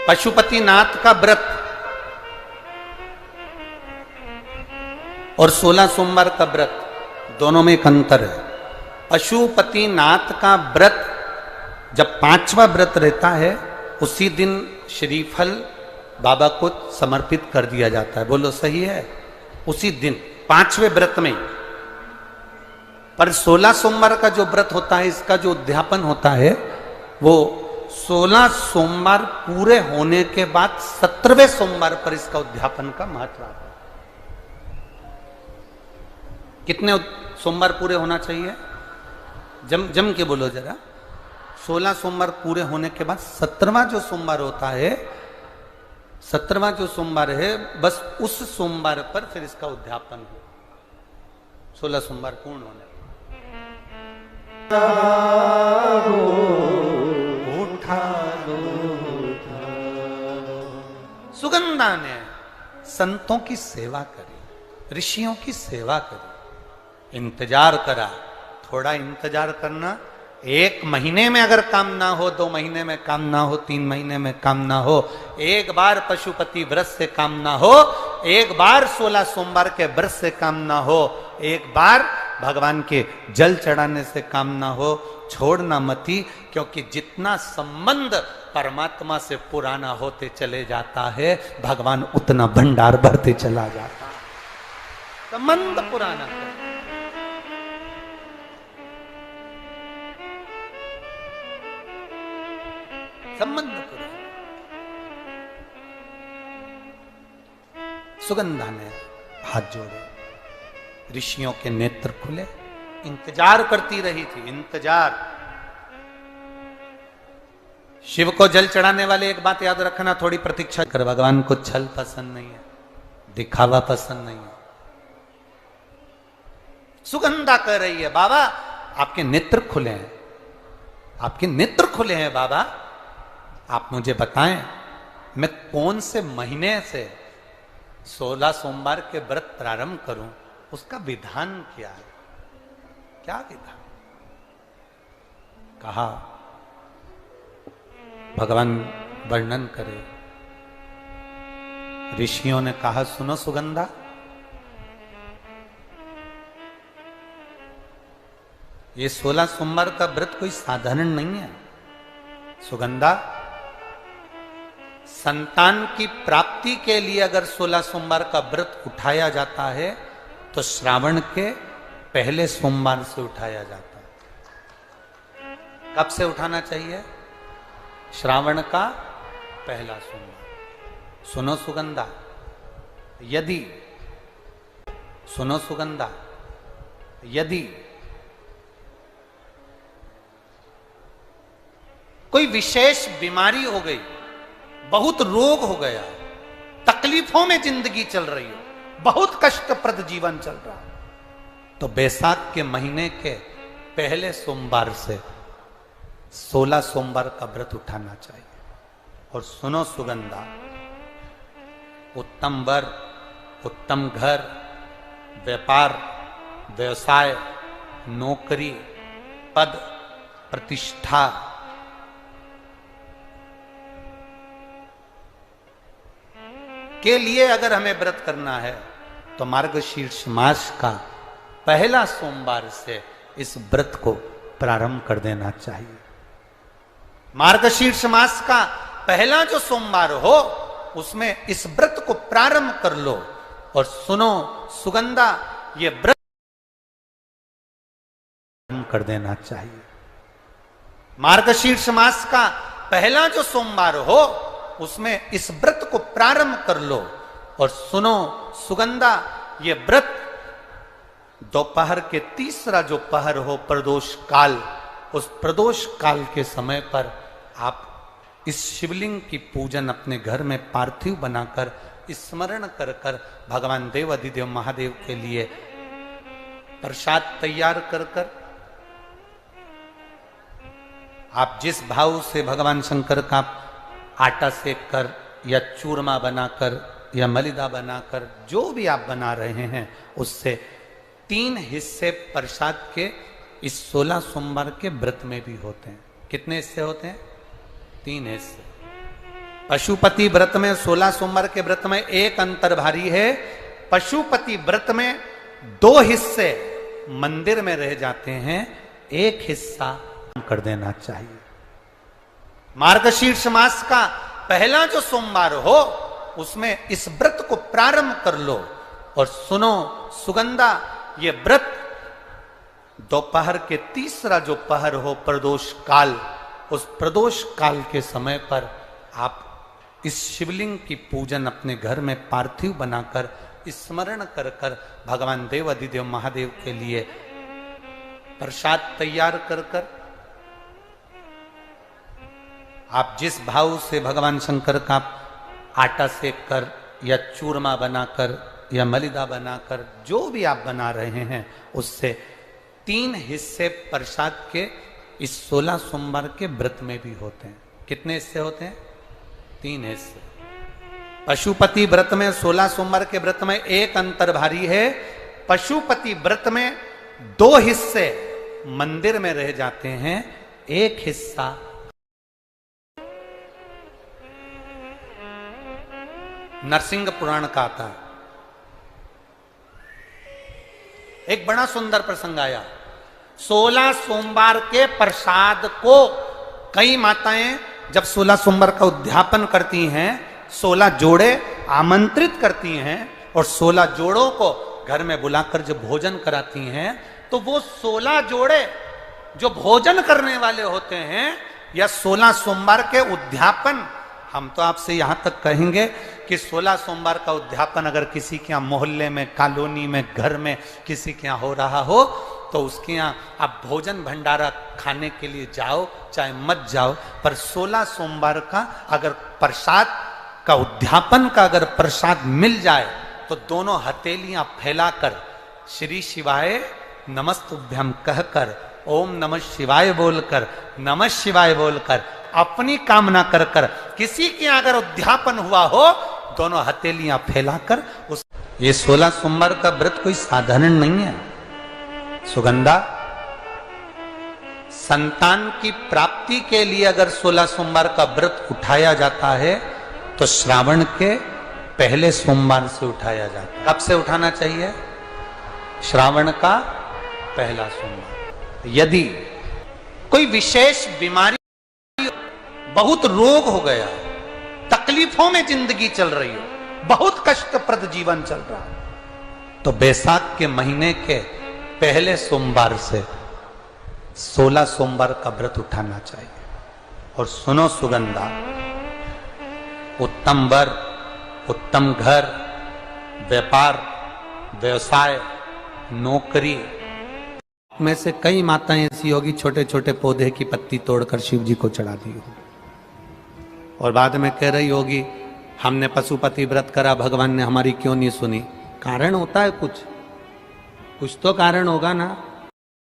पशुपतिनाथ का व्रत और 16 सोमवार का व्रत दोनों में एक अंतर है। पशुपतिनाथ का व्रत जब 5वां व्रत रहता है उसी दिन श्रीफल बाबा को समर्पित कर दिया जाता है। बोलो सही है? उसी दिन 5वें व्रत में। पर 16 सोमवार का जो व्रत होता है, इसका जो उद्यापन होता है, वो 16 सोमवार पूरे होने के बाद 17वें सोमवार पर इसका उद्यापन का महत्व आता है। कितने सोमवार पूरे होना चाहिए? जम के बोलो जरा। 16 सोमवार पूरे होने के बाद 17वां जो सोमवार होता है, 17वां जो सोमवार है, बस उस सोमवार पर फिर इसका उद्यापन हो। 16 सोमवार पूर्ण होने सुगंधा ने संतों की सेवा करी, ऋषियों की सेवा करी, इंतजार करा। थोड़ा इंतजार करना, 1 महीने में अगर काम ना हो, 2 महीने में काम ना हो, 3 महीने में काम ना हो, एक बार पशुपति व्रत से काम ना हो, एक बार 16 सोमवार के व्रत से काम ना हो, एक बार भगवान के जल चढ़ाने से काम ना हो, छोड़ना मती। क्योंकि जितना संबंध परमात्मा से पुराना होते चले जाता है, भगवान उतना भंडार भरते चला जाता है। संबंध पुराना है। संबंध पुराना। सुगंधा ने हाथ जोड़े, ऋषियों के नेत्र खुले, इंतजार करती रही थी। इंतजार। शिव को जल चढ़ाने वाले एक बात याद रखना, थोड़ी प्रतीक्षा कर। भगवान को छल पसंद नहीं है, दिखावा पसंद नहीं है। सुगंधा कह रही है, बाबा आपके नेत्र खुले हैं, आपके नेत्र खुले हैं बाबा, आप मुझे बताएं मैं कौन से महीने से 16 सोमवार के व्रत प्रारंभ करूं, उसका विधान क्या है? क्या विधान? कहा भगवान वर्णन करे। ऋषियों ने कहा, सुनो सुगंधा, ये 16 सोमवार का व्रत कोई साधारण नहीं है। सुगंधा, संतान की प्राप्ति के लिए अगर 16 सोमवार का व्रत उठाया जाता है तो श्रावण के पहले सोमवार से उठाया जाता है। कब से उठाना चाहिए? श्रावण का पहला सोमवार। सुनो सुगंधा, यदि सुनो सुगंधा, यदि कोई विशेष बीमारी हो गई, बहुत रोग हो गया, तकलीफों में जिंदगी चल रही हो, बहुत कष्टप्रद जीवन चल रहा, तो बैसाख के महीने के पहले सोमवार से 16 सोमवार का व्रत उठाना चाहिए। और सुनो सुगंधा, उत्तम वर, उत्तम घर, व्यापार, व्यवसाय, नौकरी, पद, प्रतिष्ठा, के लिए अगर हमें व्रत करना है तो मार्गशीर्ष मास का पहला सोमवार से इस व्रत को प्रारंभ कर देना चाहिए। मार्गशीर्ष मास का पहला जो सोमवार हो उसमें इस व्रत को प्रारंभ कर लो। और सुनो सुगंधा, ये व्रत कर देना चाहिए। मार्गशीर्ष मास का पहला जो सोमवार हो उसमें इस व्रत को प्रारंभ कर लो। और सुनो सुगंधा, ये व्रत दोपहर के तीसरा जो पहर हो, प्रदोष काल, उस प्रदोष काल के समय पर आप इस शिवलिंग की पूजन अपने घर में पार्थिव बनाकर स्मरण कर कर भगवान देव अधिदेव महादेव के लिए प्रसाद तैयार कर कर, आप जिस भाव से भगवान शंकर का आटा सेक कर या चूरमा बनाकर या मलिदा बनाकर जो भी आप बना रहे हैं, उससे 3 हिस्से प्रसाद के इस 16 सोमवार के व्रत में भी होते हैं। कितने हिस्से होते हैं? 3 हिस्से। पशुपति व्रत में 16 सोमवार के व्रत में एक अंतर भारी है। पशुपति व्रत में 2 हिस्से मंदिर में रह जाते हैं, एक हिस्सा कर देना चाहिए। मार्गशीर्ष मास का पहला जो सोमवार हो उसमें इस व्रत को प्रारंभ कर लो। और सुनो सुगंधा, ये व्रत दोपहर के तीसरा जो पहर हो प्रदोष काल, उस प्रदोष काल के समय पर आप इस शिवलिंग की पूजन अपने घर में पार्थिव बनाकर स्मरण कर कर भगवान देव अधिदेव महादेव के लिए प्रसाद तैयार कर कर आप जिस भाव से भगवान शंकर का आटा सेक कर या चूरमा बनाकर या मलिदा बनाकर जो भी आप बना रहे हैं, उससे 3 हिस्से प्रसाद के इस 16 सोमवार के व्रत में भी होते हैं। कितने हिस्से होते हैं? 3 हिस्से। पशुपति व्रत में 16 सोमवार के व्रत में एक अंतर भारी है। पशुपति व्रत में 2 हिस्से मंदिर में रह जाते हैं, एक हिस्सा नरसिंह पुराण का आता है। एक बड़ा सुंदर प्रसंग आया। 16 सोमवार के प्रसाद को कई माताएं जब 16 सोमवार का उद्यापन करती हैं, 16 जोड़े आमंत्रित करती हैं और 16 जोड़ों को घर में बुलाकर जब भोजन कराती हैं, तो वो 16 जोड़े जो भोजन करने वाले होते हैं या 16 सोमवार के उद्यापन, हम तो आपसे यहां तक कहेंगे कि 16 सोमवार का उद्यापन अगर किसी के यहाँ मोहल्ले में, कॉलोनी में, घर में किसी के यहाँ हो रहा हो, तो उसके यहाँ आप भोजन भंडारा खाने के लिए जाओ चाहे मत जाओ, पर 16 सोमवार का अगर प्रसाद का उद्यापन का अगर प्रसाद मिल जाए तो दोनों हथेलियां फैलाकर श्री शिवाय नमस्तुभ्यम कहकर, ओम नमः शिवाय बोलकर, नमः शिवाय बोलकर अपनी कामना कर कर किसी के अगर उद्यापन हुआ हो, दोनों हथेलियां फैलाकर उस ये 16 सोमवार का व्रत कोई साधारण नहीं है। सुगंधा, संतान की प्राप्ति के लिए अगर 16 सोमवार का व्रत उठाया जाता है तो श्रावण के पहले सोमवार से उठाया जाता है। कब से उठाना चाहिए? श्रावण का पहला सोमवार। यदि कोई विशेष बीमारी, बहुत रोग हो गया, तकलीफों में जिंदगी चल रही हो, बहुत कष्टप्रद जीवन चल रहा है, तो बैसाख के महीने के पहले सोमवार से 16 सोमवार का व्रत उठाना चाहिए। और सुनो सुगंधा, उत्तम वर, उत्तम घर, व्यापार, व्यवसाय, नौकरी में से कई माताएं ऐसी होगी छोटे छोटे पौधे की पत्ती तोड़कर शिव जी को चढ़ा दी हो और बाद में कह रही होगी हमने पशुपति व्रत करा, भगवान ने हमारी क्यों नहीं सुनी। कारण होता है, कुछ तो कारण होगा ना।